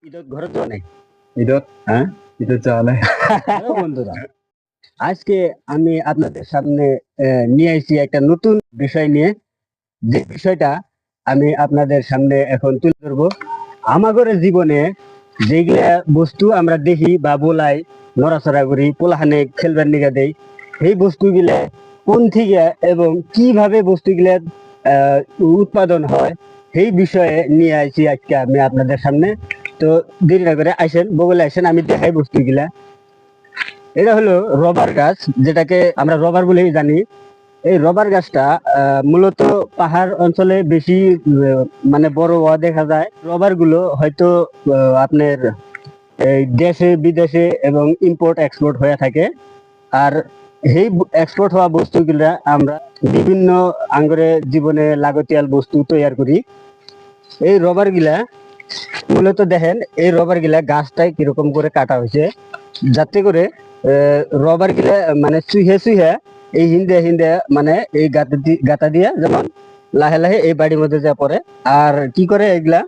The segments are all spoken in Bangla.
ঈদত ঘরে তো নাই। ঈদত হ্যাঁ ঈদত যাওয়া নাই। হ্যালো বন্ধুরা, আজকে আমি আপনাদের সামনে নিয়ে এসেছি একটা নতুন বিষয় নিয়ে। যে বিষয়টা আমি আপনাদের সামনে এখন তুলে ধরবো। আমাদের জীবনে যেগুলা বস্তু আমরা দেখি বা বলাই, নড়াচড়া করি, পোলাহানে খেলবার নিগা দেই, এই বস্তুগুলা কোন থেকে এবং কিভাবে বস্তুগুলা আহ, উৎপাদন হয়, সেই বিষয়ে নিয়ে আসি আজকে আমি আপনাদের সামনে। তো দেরি না করে আসেন, বগলে আসেন, আমি দেখাই বস্তুগুলা। এটা হলো রবার গাছ, যেটাকে আমরা রবার বলেই জানি। এই রবার গাছটা মূলত পাহাড় অঞ্চলে বেশি মানে বড় হওয়া দেখা যায়। রবার গুলো হয়তো আপনার এই দেশে বিদেশে এবং ইম্পোর্ট এক্সপোর্ট হয়ে থাকে। আর এই এক্সপোর্ট হওয়া বস্তুগুলা আমরা বিভিন্ন আঙ্গরে জীবনে লাগতিয়াল বস্তু তৈরি করি। এই রবার গিলা মূলত দেখেন, এই রবার গিলা গাছটাই কিরকম করে কাটা হয়েছে, যাতে করে রবার গিলা মানে চুহে চুহে এই হিন্দে হিন্দে মানে এই গাতা দিয়া যেমন লাহে লাহে এই বাড়ির মধ্যে যা পড়ে। আর কি করে এগুলা,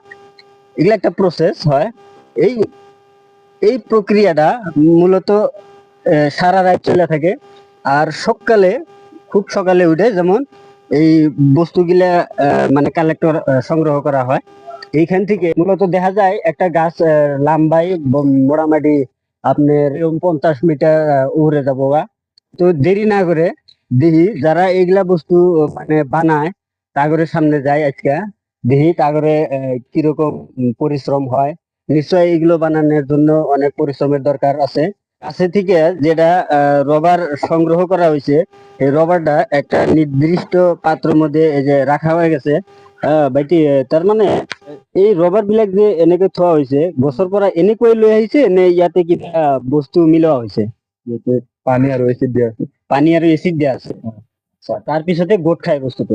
এগুলা একটা প্রসেস হয়। এই এই প্রক্রিয়াটা মূলত সারা রাত চলে থাকে। আর সকালে, খুব সকালে উঠে যেমন এই বস্তুগুলা মানে কালেক্টর সংগ্রহ করা হয়। এইখান থেকে মূলত দেখা যায় একটা গাছ লাম্বাই মোটামুটি আপনার 50 মিটার উড়ে যাবো বা। তো দেরি না করে দেখি যারা এইগুলা বস্তু মানে বানায়, তাগরের সামনে যায় আজকে, দেখি তাগরে কিরকম পরিশ্রম হয়। নিশ্চয়ই এগুলো বানানোর জন্য অনেক পরিশ্রমের দরকার আছে। কাছে থেকে যেটা রবার সংগ্রহ করা হয়েছে, এই রবারটা একটা নির্দিষ্ট পাত্রের মধ্যে এই যে রাখা হয়ে গেছে। বাইটি তার মানে এই রবার বিলাক যে এনেকে থোয়া হয়েছে, বছর পরা এনে কই লই আহিছে নে ইয়াতে কি বস্তু মিলোয়া হয়েছে? যাতে পানি আর এসিড দিয়া আছে। পানি আর এসিড দেওয়া আছে। আচ্ছা, তার পিছতে গোট খায় বস্তুটো।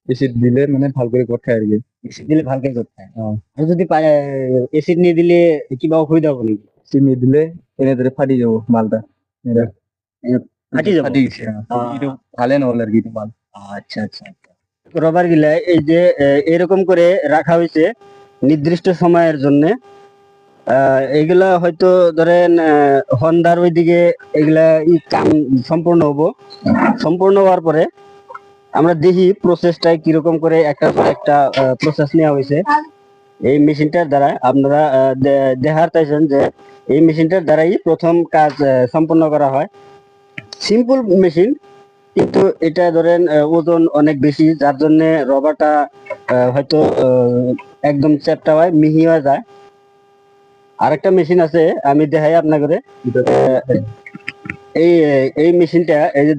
এসিড দিলে মানে ভাল করে গঠ খায় আর কি। এসিড দিলে ভালকে গোট খায়। আর যদি এসিড নিয়ে দিলে কিবা অসুবিধা হবে নাকি? চিনি দিলে এনে ধরে ফাটি যাব মালটা। এটা ফাটি যাবো? ফাটি গেছে। এটা ভালে নহল আর কি এটা মাল। আচ্ছা আচ্ছা। রবার গিলা এই যে এরকম করে রাখা হয়েছে নির্দিষ্ট সময়ের জন্য। এগুলা হয়তো ধরেন হন্দার ওইদিকে এগুলা কাম সম্পূর্ণ হবো। সম্পূর্ণ হওয়ার পরে আমরা দেখি প্রসেসটা কিরকম করে একটা পর একটা প্রসেস নেওয়া হয়েছে। এই মেশিনটার দ্বারা আপনারা দেখার চাইছেন যে এই মেশিনটার দ্বারাই প্রথম কাজ সম্পন্ন করা হয়। সিম্পল মেশিন, কিন্তু এটা ধরেন ওজন অনেক বেশি, যার জন্য রবারটা হয়তো একদম চ্যাপ্টা হয়, মিহি হয়ে যায়। আরেকটা মেশিন আছে, আমি দেখাই আপনাদের। এই এই মেশিনটা এই যে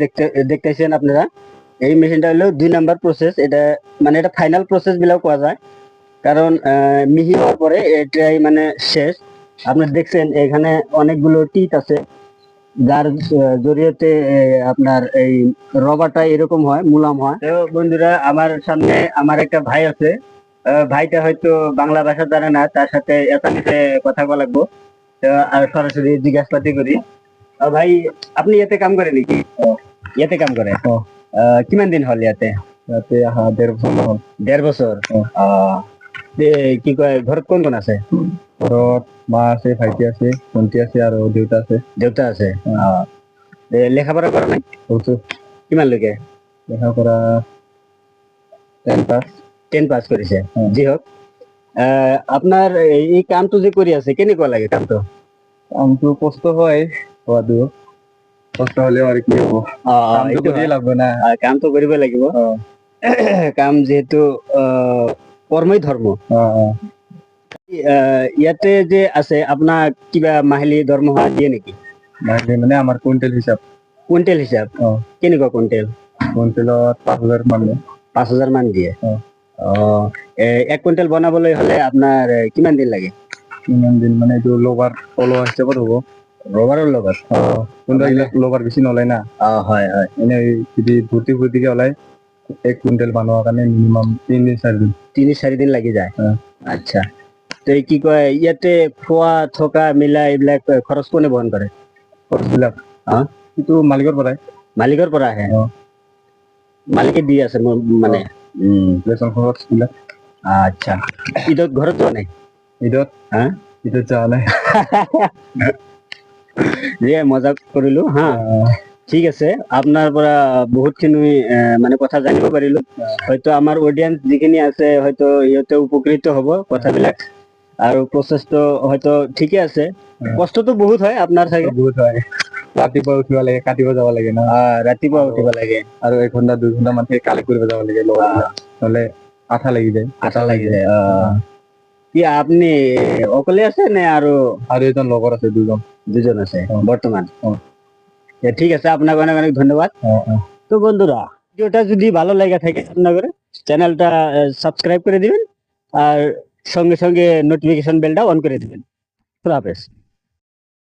দেখতেছেন আপনারা, এই মেশিনটা হলো 2 নাম্বার প্রসেস। এটা মানে এটা ফাইনাল প্রসেস বিলাও কোয়া যায়, কারণ মিহি হওয়ার পরে এটাই মানে শেষ। আপনারা দেখছেন এখানে অনেকগুলো টিট আছে, যার জড়িয়েতে আপনার এই রবারটা এরকম হয়, মুলাম হয়। তো বন্ধুরা, আমার সামনে আমার একটা ভাই আছে। ভাইটা হয়তো বাংলা ভাষা জানে না, তার সাথে এসামিসে কথা বলা লাগবো। তো আর সরাসরি জিজ্ঞাসাপাতি করি। ভাই, আপনি ইয়াতে কাম করে নাকি? ইয়াতে কাম করে? কিমান দিন হল ইয়াতে? ইয়াতে 1.5 বছর হল। 1.5 বছর? কি কয়, ঘৰত কোন কোন আছে? ঘৰত মা আছে, ভাইটি আছে, ভন্টি আছে আৰু দেউতা আছে। দেউতা আছে? লেখাপড়া কৰা নাই? করছো কিমান লৈকে? লেখাপড়া 10 পাস। 10 পাস কৰিছে? যি হওক, আপোনাৰ এই কামটো যে কৰি আছে, কেনেকুৱা লাগে কামটো? কামটো কষ্ট হয়, হোৱাটো কষ্ট হলেও আৰু কি হব, কামটো কৰিয়ে লাগব না। কামটো কৰিব লাগিব। কাম যিহেতু কৰ্মই ধৰ্ম। ইয়াতে যে আছে, আপোনাক কিবা মাহিলী দৰমহা দিয়ে নেকি? মাহিলী মানে আমাৰ কুইণ্টেল হিচাপ। কুইণ্টেল হিচাপ? কেনেকুৱা কুইণ্টেল? কুইণ্টেলত 5,000 মান দিয়ে। 5,000 মান দিয়ে? 1 কুইণ্টেল বনাবলৈ হলে আপোনাৰ কিমান দিন লাগে? কিমান দিন মানে এইটো লবাৰ ওলোৱা হিচাপত হ'ব। ৰবাৰৰ লগত? কিন্তু এইবিলাক লবাৰ বেছি নলয় না। হয় হয়। এনে যদি ভৰ্তিকে ওলাই 1 কুইণ্টেল বনোৱাৰ কাৰণে মিনিমাম 3-4 দিন। 3-4 দিন লাগি যায়? আচ্ছা। তো কি কয়, ইয়াতে খোৱা থকা মিলা এইবিলাক খৰচ কোনে বহন কৰে? খৰচবিলাক কিন্তু মালিকৰ পৰাই। মালিকৰ পৰা আহে? মালিকে দি আছে মানে ৰেচন খৰচ বিলাক। আচ্ছা। ঈদত ঘৰত যোৱা নাই? ঈদত হা ঈদত যোৱা নাই যে মজা কৰিলো হা ঠিক আছে আপোনাৰ পৰা বহুতখিনি মানে কথা জানিব পাৰিলো হয়তো আমাৰ অডিয়েন্স যিখিনি আছে হয়তো সিহঁতে উপকৃত হ'ব কথাবিলাক আৰু প্ৰচেছটো হয়তো ঠিকে আছে কষ্টটো বহুত হয় আপোনাৰ চাগে বহুত হয় ৰাতিপুৱা উঠিব লাগে কাটিব যাব লাগে ন ৰাতিপুৱা উঠিব লাগে আৰু 1 ঘণ্টা 2 ঘণ্টা মান কালেক্ট কৰিব যাব লাগে নহ'লে আঠা লাগি যায় কি আপনি অকলে আছে নে আৰু এজন লগৰ আছে দুজন আছে বর্তমান ঠিক আছে আপনাকে অনেক অনেক ধন্যবাদ তো বন্ধুরা ভিডিওটা যদি ভালো লেগে থাকে আপনাদের চ্যানেলটা সাবস্ক্রাইব করে দিবেন আর সঙ্গে সঙ্গে নোটিফিকেশন বেলটা অন করে দিবেন খুদা হাফেজ